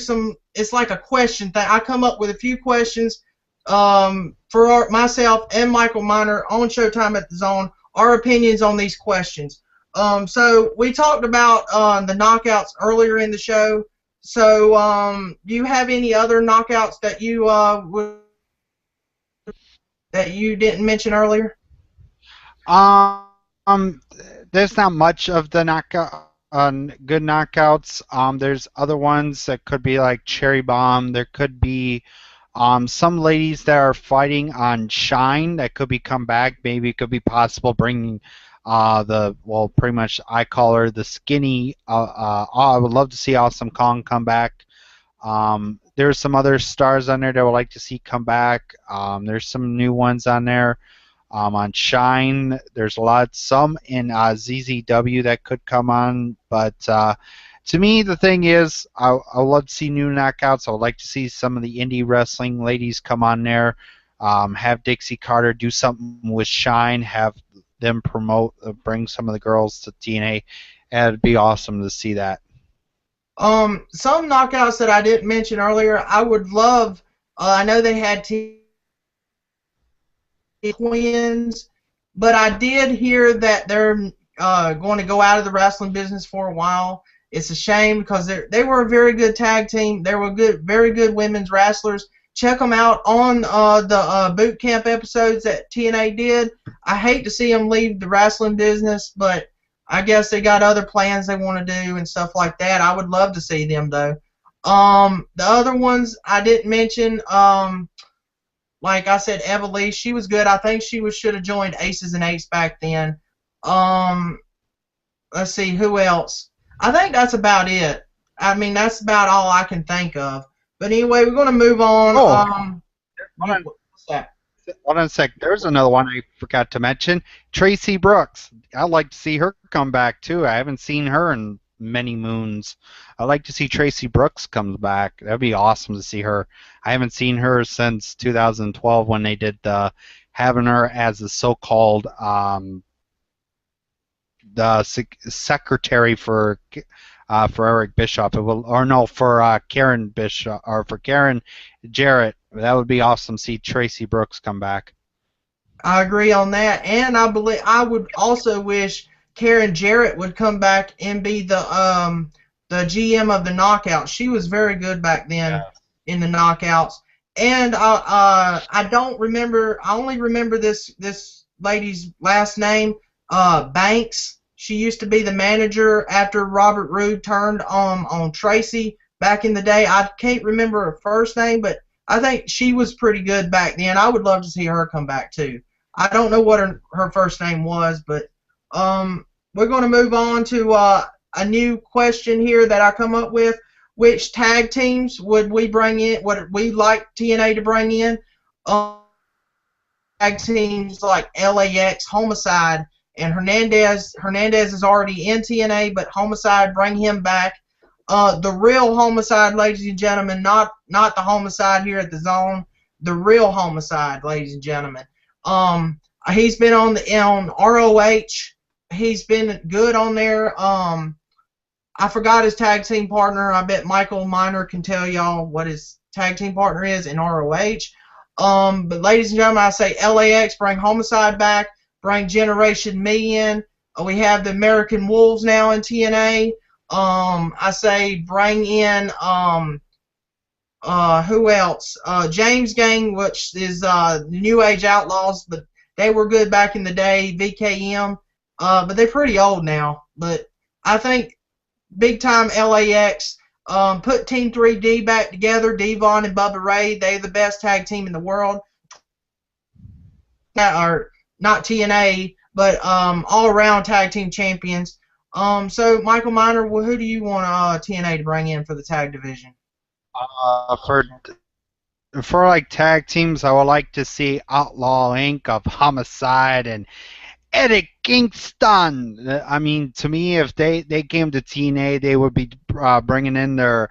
it's like a question thing. I come up with a few questions for myself and Michael Miner on Showtime at the Zone, our opinions on these questions. So we talked about the knockouts earlier in the show. So do you have any other knockouts that you didn't mention earlier? There's not much of the good knockouts. There's other ones that could be like Cherry Bomb. There could be some ladies that are fighting on Shine that could be come back. Maybe it could be possible bringing pretty much I call her the skinny. I would love to see Awesome Kong come back. There's some other stars on there that I would like to see come back. There's some new ones on there. On Shine, there's some in ZZW that could come on, but to me, the thing is, I would love to see new knockouts. I would like to see some of the indie wrestling ladies come on there, have Dixie Carter do something with Shine, have them bring some of the girls to TNA, and it'd be awesome to see that. Some knockouts that I didn't mention earlier, I would love. I know they had twins, but I did hear that they're going to go out of the wrestling business for a while. It's a shame because they were a very good tag team. They were very good women's wrestlers. Check them out on the boot camp episodes that TNA did. I hate to see them leave the wrestling business, but I guess they got other plans they want to do and stuff like that. I would love to see them though. The other ones I didn't mention. Like I said, Eva Lee, she was good. I think she should have joined Aces and Eights back then. Let's see, who else? I think that's about it. I mean, that's about all I can think of. But anyway, we're going to move on. What's that? Hold on a sec. There's another one I forgot to mention. Tracy Brooks. I'd like to see her come back, too. I haven't seen her in many moons. I'd like to see Tracy Brooks come back. That'd be awesome to see her. I haven't seen her since 2012 when they did having her as the so-called the secretary for Eric Bischoff. For Karen Bischoff or for Karen Jarrett. That would be awesome to see Tracy Brooks come back. I agree on that, and I would also wish Karen Jarrett would come back and be the the GM of the Knockouts. She was very good back then in the Knockouts. And I don't remember. I only remember this lady's last name, Banks. She used to be the manager after Robert Roode turned on Tracy back in the day. I can't remember her first name, but I think she was pretty good back then. I would love to see her come back too. I don't know what her first name was, but we're going to move on to a new question here that I come up with. Which tag teams would we bring in? Would we like TNA to bring in? Tag teams like LAX, Homicide, and Hernandez. Hernandez is already in TNA, but Homicide, bring him back. The real Homicide, ladies and gentlemen, not the Homicide here at the Zone. The real Homicide, ladies and gentlemen. He's been on ROH. He's been good on there. I forgot his tag team partner. I bet Michael Miner can tell y'all what his tag team partner is in ROH. But ladies and gentlemen, I say LAX, bring Homicide back, bring Generation Me in. We have the American Wolves now in TNA. I say bring in who else? James Gang, which is New Age Outlaws, but they were good back in the day. VKM, but they're pretty old now. But I think big time LAX. Put Team 3D back together. Devon and Bubba Ray. They're the best tag team in the world. Or not TNA, but all around tag team champions. So Michael Miner, who do you want TNA to bring in for the tag division? For like tag teams, I would like to see Outlaw Inc. of Homicide and Eddie Kingston. I mean, to me, if they came to TNA, they would be bringing in their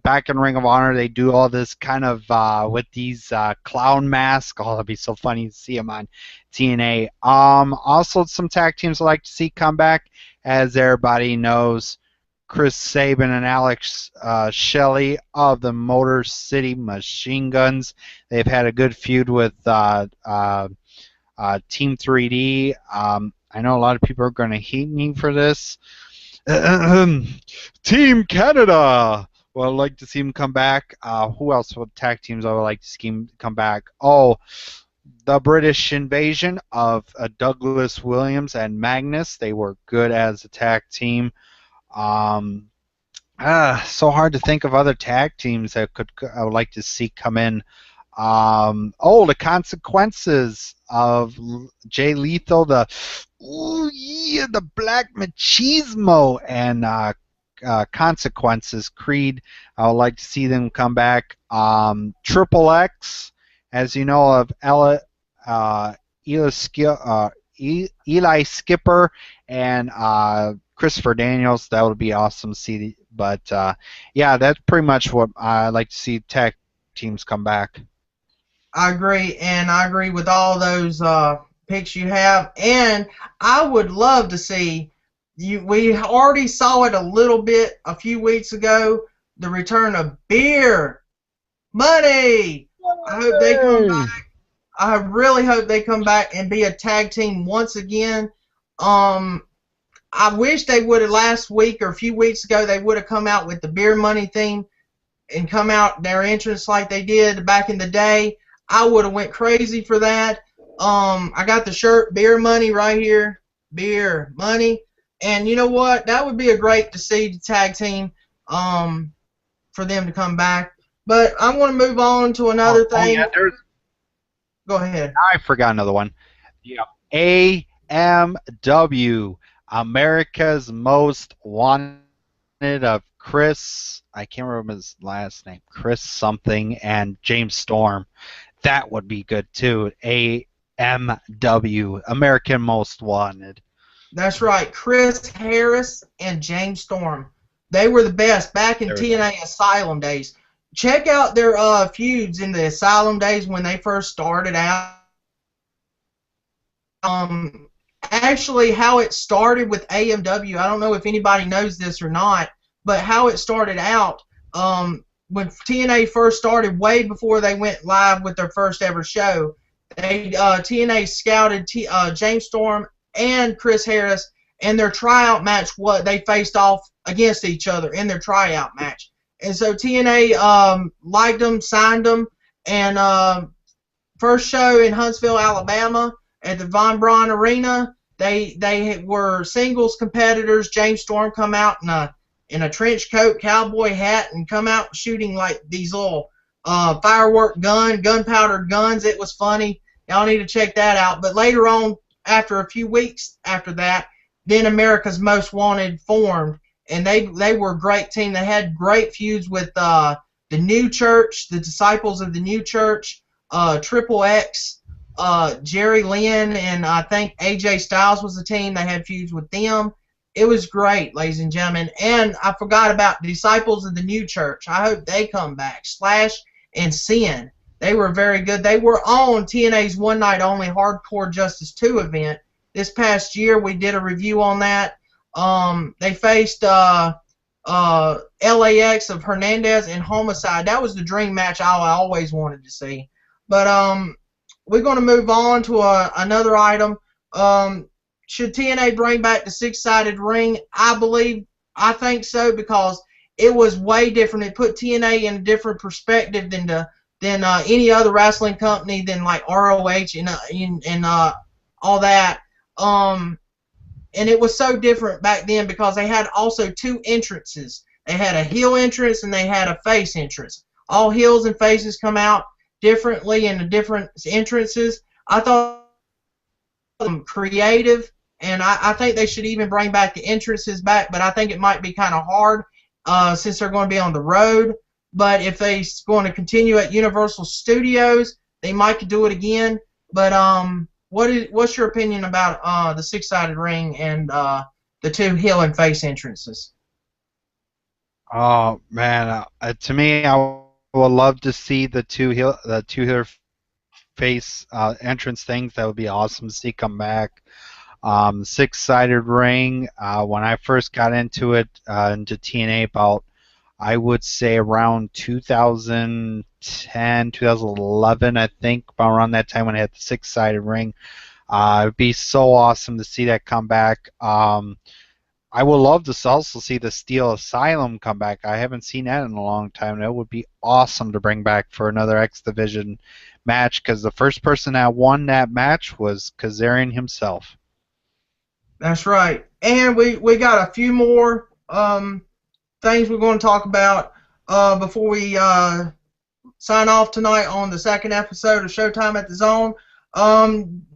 back in Ring of Honor. They do all this kind of with these clown masks. Oh, that'd be so funny to see them on TNA. Also, some tag teams I'd like to see come back. As everybody knows, Chris Sabin and Alex Shelley of the Motor City Machine Guns. They've had a good feud with Team 3D. I know a lot of people are going to hate me for this. Team Canada. Well, I'd like to see him come back. Who else? What tag teams I would like to see him come back? Oh, the British Invasion of Douglas Williams and Magnus. They were good as a tag team. So hard to think of other tag teams that I would like to see come in. The Consequences of Jay Lethal, the Black Machismo, and Consequences, Creed. I would like to see them come back. Triple X, as you know, of Eli Skipper and Christopher Daniels. That would be awesome to see. But yeah, that's pretty much what I like to see tag teams come back. I agree, and I agree with all those picks you have. And I would love to see we already saw it a little bit a few weeks ago. The return of Beer Money. I hope they come back. I really hope they come back and be a tag team once again. I wish they would have last week or a few weeks ago. They would have come out with the Beer Money theme and come out their entrance like they did back in the day. I would have went crazy for that. I got the shirt, Beer Money, right here. Beer Money. And you know what? That would be a great to see the tag team for them to come back. But I'm going to move on to another thing. Yeah, go ahead. I forgot another one. Yeah. AMW, America's Most Wanted of Chris, I can't remember his last name, Chris something, and James Storm. That would be good too. AMW, American Most Wanted. That's right. Chris Harris and James Storm. They were the best back in TNA Asylum days. Check out their feuds in the Asylum days when they first started out. Actually, how it started with AMW, I don't know if anybody knows this or not, but how it started out, when TNA first started, way before they went live with their first ever show, TNA scouted James Storm and Chris Harris and their tryout match, what they faced off against each other in their tryout match. And so TNA liked them, signed them, and first show in Huntsville, Alabama at the Von Braun Arena, they were singles competitors. James Storm come out in a trench coat, cowboy hat, and come out shooting like these little firework gunpowder guns. It was funny. Y'all need to check that out. But later on, after a few weeks after that, then America's Most Wanted formed, and they were a great team. They had great feuds with the New Church, the Disciples of the New Church, Triple X, Jerry Lynn, and I think AJ Styles was the team. They had feuds with them. It was great, ladies and gentlemen. And I forgot about Disciples of the New Church. I hope they come back. Slash and Sin. They were very good. They were on TNA's One Night Only Hardcore Justice 2 event. This past year, we did a review on that. They faced LAX of Hernandez and Homicide. That was the dream match I always wanted to see. But we're going to move on to another item. Should TNA bring back the six-sided ring? I think so, because it was way different. It put TNA in a different perspective than any other wrestling company, than like ROH and all that. And it was so different back then because they had also two entrances. They had a heel entrance and they had a face entrance. All heels and faces come out differently in the different entrances. I thought creative, and I think they should even bring back the entrances back, but I think it might be kind of hard since they're going to be on the road. But if they're going to continue at Universal Studios, they might do it again. But what's your opinion about the six-sided ring and the two heel and face entrances? Oh man, to me, I would love to see the two heel face entrance things. That would be awesome to see come back. Six-sided ring. When I first got into it, into TNA, about I would say around 2010, 2011, I think, about around that time when I had the six-sided ring. It would be so awesome to see that come back. I would love to also see the Steel Asylum come back. I haven't seen that in a long time. That would be awesome to bring back for another X Division match, because the first person that won that match was Kazarian himself. That's right. And we got a few more things we're going to talk about before we sign off tonight on the second episode of Showtime at the Zone.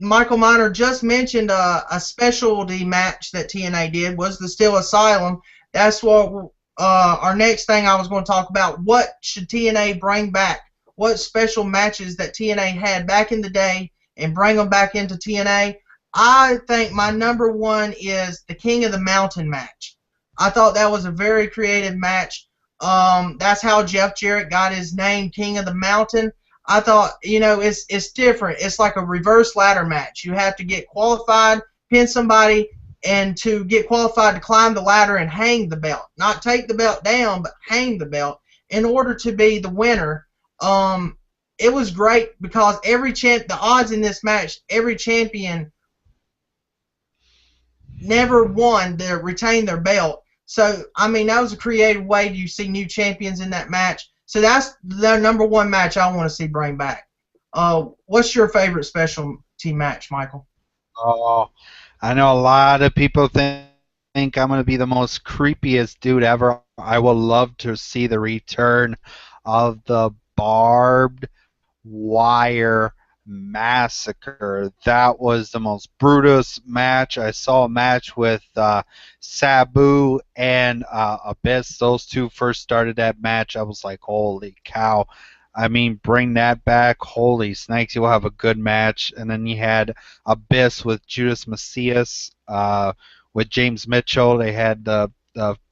Michael Miner just mentioned a specialty match that TNA did was the Steel Asylum. That's what our next thing I was going to talk about. What should TNA bring back? What special matches that TNA had back in the day and bring them back into TNA? I think my number one is the King of the Mountain match. I thought that was a very creative match. That's how Jeff Jarrett got his name, King of the Mountain. I thought, it's different. It's like a reverse ladder match. You have to get qualified, pin somebody, and to get qualified to climb the ladder and hang the belt. Not take the belt down, but hang the belt in order to be the winner. It was great because the odds in this match, every champion never won to retain their belt. So, that was a creative way to see new champions in that match. So that's the number one match I want to see bring back. What's your favorite specialty match, Michael? Oh, I know a lot of people think I'm going to be the most creepiest dude ever. I would love to see the return of the barbed wire massacre. That was the most brutus match. I saw a match with Sabu and Abyss. Those two first started that match. I was like, holy cow. Bring that back. Holy snakes, you'll have a good match. And then you had Abyss with Judas Macias, with James Mitchell. They had the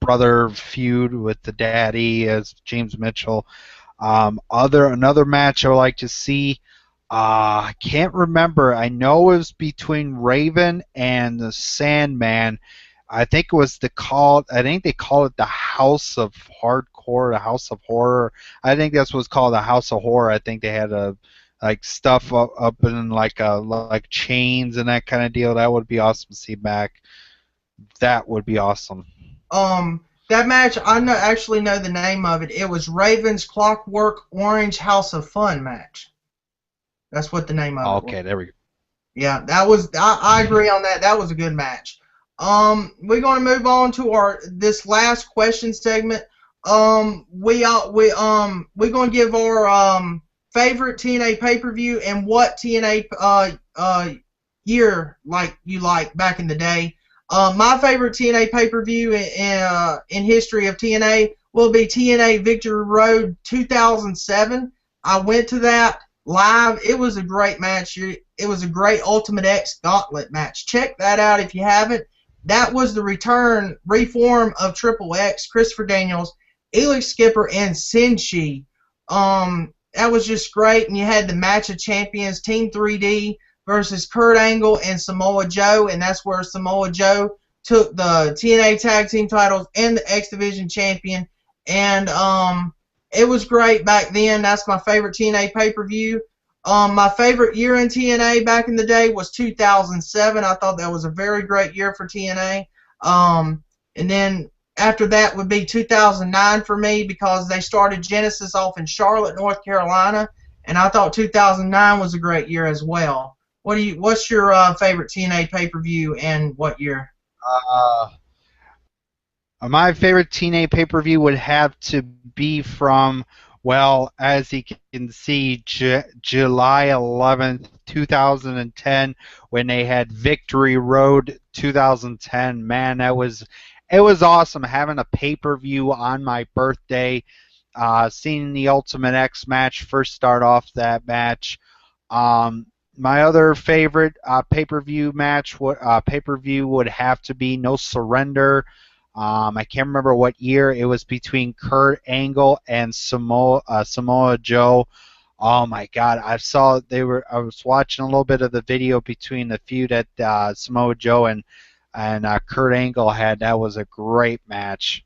brother feud with the daddy as James Mitchell. Another match I would like to see, I can't remember. I know it was between Raven and the Sandman. I think they call it the House of Hardcore, the House of Horror. I think that's what's called the House of Horror. I think they had stuff up in like chains and that kind of deal. That would be awesome to see back. That would be awesome. That match, I actually know the name of it. It was Raven's Clockwork Orange House of Fun match. That's what the name of it was. Okay, there we go. Yeah, that was. I agree on that. That was a good match. We're going to move on to this last question segment. We're going to give our favorite TNA pay-per-view and what TNA year you like back in the day. My favorite TNA pay-per-view in history of TNA will be TNA Victory Road 2007. I went to that live. It was a great match. It was a great Ultimate X Gauntlet match. Check that out if you haven't. That was the reform of Triple X, Christopher Daniels, Elix Skipper, and Senshi. That was just great. And you had the match of champions, Team 3D versus Kurt Angle and Samoa Joe, and that's where Samoa Joe took the TNA Tag Team titles and the X Division champion. And it was great back then. That's my favorite TNA pay-per-view. My favorite year in TNA back in the day was 2007. I thought that was a very great year for TNA. And then after that would be 2009 for me because they started Genesis off in Charlotte, North Carolina, and I thought 2009 was a great year as well. What's your favorite TNA pay-per-view and what year? My favorite TNA pay-per-view would have to be from, well, as you can see, July 11th, 2010, when they had Victory Road 2010. Man, it was awesome having a pay-per-view on my birthday, seeing the Ultimate X match first start off that match. My other favorite pay-per-view would have to be No Surrender. I can't remember what year. It was between Kurt Angle and Samoa Joe. Oh my God! I was watching a little bit of the video between the feud that Samoa Joe and Kurt Angle had. That was a great match.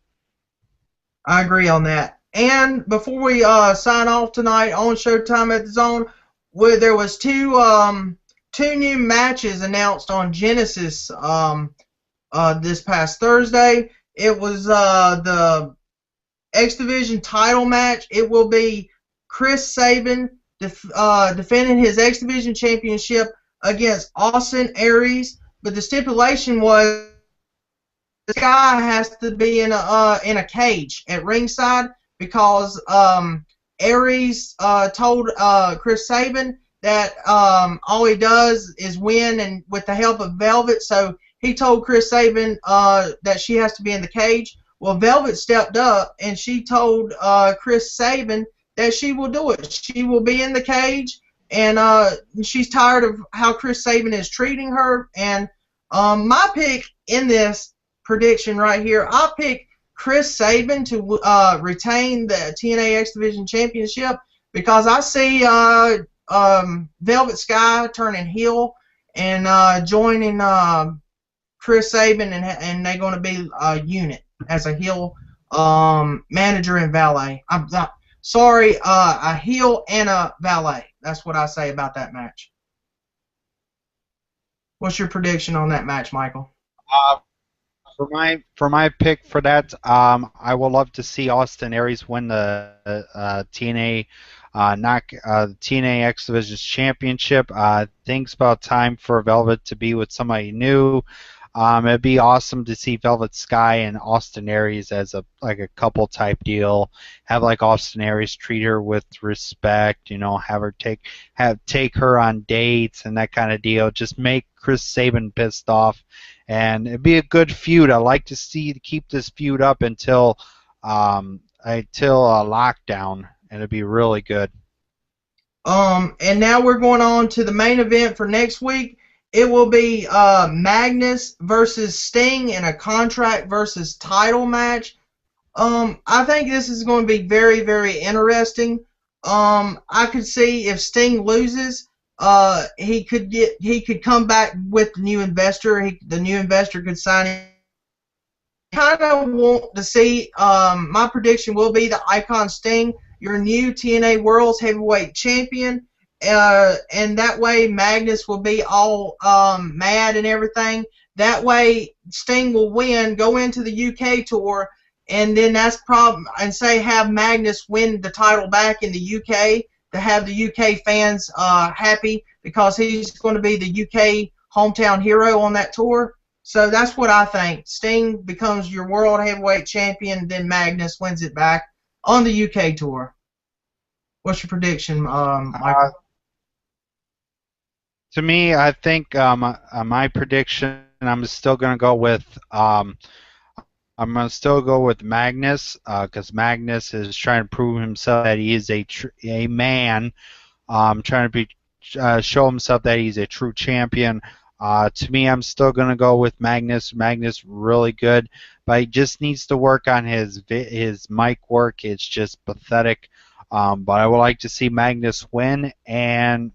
I agree on that. And before we sign off tonight on Showtime at the Zone, there was two new matches announced on Genesis this past Thursday. It was the X Division title match. It will be Chris Sabin defending his X Division championship against Austin Aries, but the stipulation was this guy has to be in a cage at ringside because Aries told Chris Sabin that all he does is win and with the help of Velvet, so he told Chris Sabin that she has to be in the cage. Well, Velvet stepped up and she told Chris Sabin that she will do it. She will be in the cage, and she's tired of how Chris Sabin is treating her. And my pick in this prediction right here, I pick Chris Sabin to retain the TNA X Division Championship because I see Velvet Sky turning heel and joining Chris Sabin, and they're going to be a unit as a heel manager and valet. I'm not sorry, a heel and a valet. That's what I say about that match. What's your prediction on that match, Michael? For my pick for that, I would love to see Austin Aries win the TNA TNA X Division Championship. I think it's about time for Velvet to be with somebody new. It'd be awesome to see Velvet Sky and Austin Aries as a couple type deal. Have Austin Aries treat her with respect, have her take her on dates and that kind of deal. Just make Chris Sabin pissed off, and it'd be a good feud. I like to keep this feud up until lockdown, and it'd be really good. And now we're going on to the main event for next week. It will be Magnus versus Sting in a contract versus title match. I think this is going to be very, very interesting. I could see if Sting loses, he could come back with the new investor. The new investor could sign him. Kind of want to see. My prediction will be the Icon Sting, your new TNA World's Heavyweight Champion. And that way Magnus will be all mad and everything. That way, Sting will win, go into the UK tour, and then have Magnus win the title back in the UK to have the UK fans happy because he's going to be the UK hometown hero on that tour. So that's what I think. Sting becomes your world heavyweight champion, then Magnus wins it back on the UK tour. What's your prediction, Michael? To me, I think my prediction, I'm still going to go with Magnus because Magnus is trying to prove himself that he is a man, trying to show himself that he's a true champion. To me, I'm still going to go with Magnus. Magnus really good, but he just needs to work on his mic work. It's just pathetic. But I would like to see Magnus win and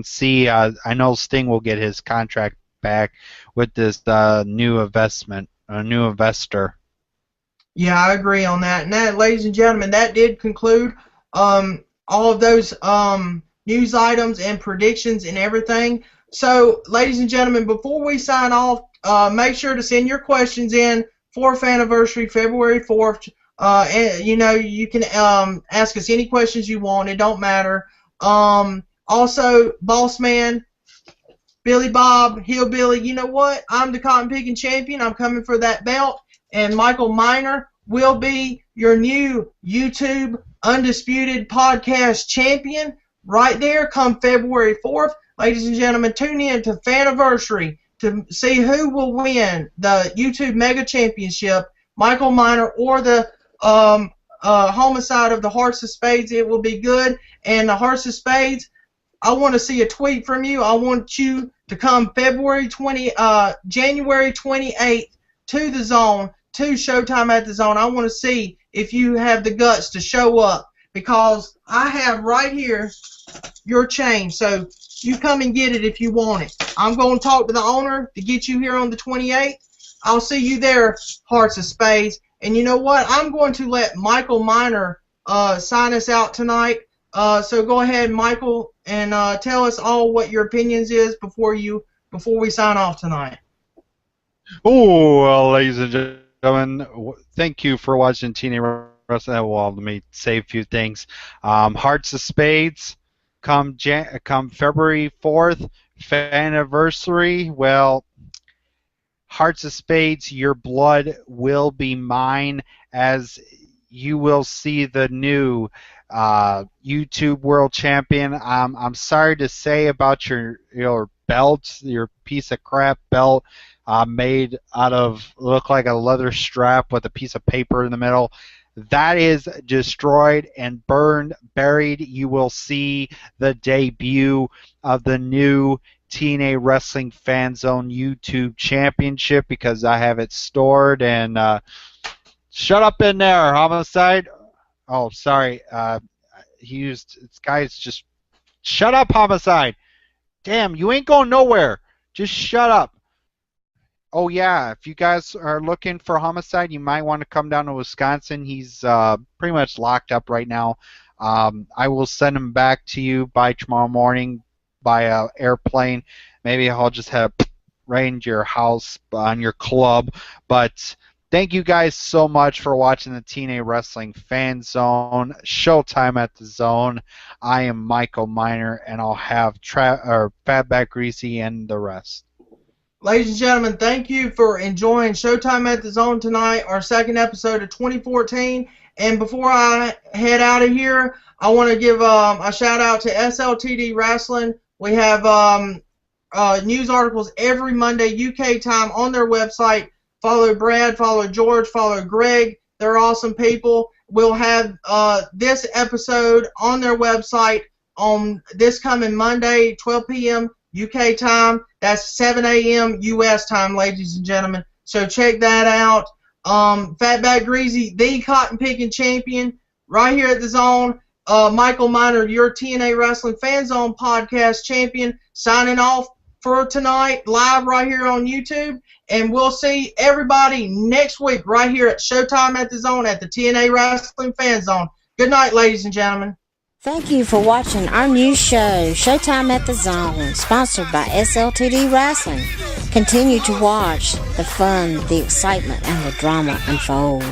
see. I know Sting will get his contract back with this new investor. Yeah, I agree on that. And that, ladies and gentlemen, that did conclude all of those news items and predictions and everything. So, ladies and gentlemen, before we sign off, make sure to send your questions in for Fanniversary, February 4th. And, you can ask us any questions you want. It don't matter. Also, Boss Man, Billy Bob, Hillbilly, you know what? I'm the cotton picking champion. I'm coming for that belt. And Michael Miner will be your new YouTube Undisputed podcast champion right there come February 4th. Ladies and gentlemen, tune in to Fanniversary to see who will win the YouTube Mega Championship, Michael Miner or the Homicide of the Hearts of Spades. It will be good. And the Hearts of Spades, I want to see a tweet from you. I want you to come January 28th to the Zone, to Showtime at the Zone. I want to see if you have the guts to show up because I have right here your chain. So you come and get it if you want it. I'm going to talk to the owner to get you here on the 28th. I'll see you there, Hearts of Spades. And you know what? I'm going to let Michael Miner sign us out tonight. So go ahead, Michael, and tell us all what your opinions is before we sign off tonight. Oh, well, ladies and gentlemen, thank you for watching TNA Wrestling. Well, let me say a few things. Hearts of Spades, come February 4th, Fanniversary. Well, Hearts of Spades, your blood will be mine as you will see the new YouTube World Champion. I'm sorry to say about your belt, your piece of crap belt made out of, look like a leather strap with a piece of paper in the middle. That is destroyed and burned, buried. You will see the debut of the new TNA Wrestling Fan Zone YouTube Championship because I have it stored. And shut up in there, Homicide. Oh, sorry. Guys, just shut up, Homicide. Damn, you ain't going nowhere. Just shut up. Oh, yeah, if you guys are looking for Homicide, you might want to come down to Wisconsin. He's pretty much locked up right now. I will send him back to you by tomorrow morning by airplane. Maybe I'll just have right into your house on your club. But thank you guys so much for watching the TNA Wrestling Fan Zone, Showtime at the Zone. I am Michael Miner, and I'll have Fatback, Greasy, and the rest. Ladies and gentlemen, thank you for enjoying Showtime at the Zone tonight, our second episode of 2014. And before I head out of here, I want to give a shout out to SLTD Wrestling. We have news articles every Monday UK time on their website. Follow Brad, follow George, follow Greg. They're awesome people. We'll have this episode on their website on this coming Monday, 12 p.m. UK time. That's 7 a.m. US time, ladies and gentlemen. So check that out. Fatback Greasy, the cotton picking champion, right here at the Zone. Michael Miner, your TNA Wrestling Fan Zone podcast champion, signing off for tonight, live right here on YouTube. And we'll see everybody next week right here at Showtime at the Zone at the TNA Wrestling Fan Zone. Good night, ladies and gentlemen. Thank you for watching our new show, Showtime at the Zone, sponsored by SLTD Wrestling. Continue to watch the fun, the excitement, and the drama unfold.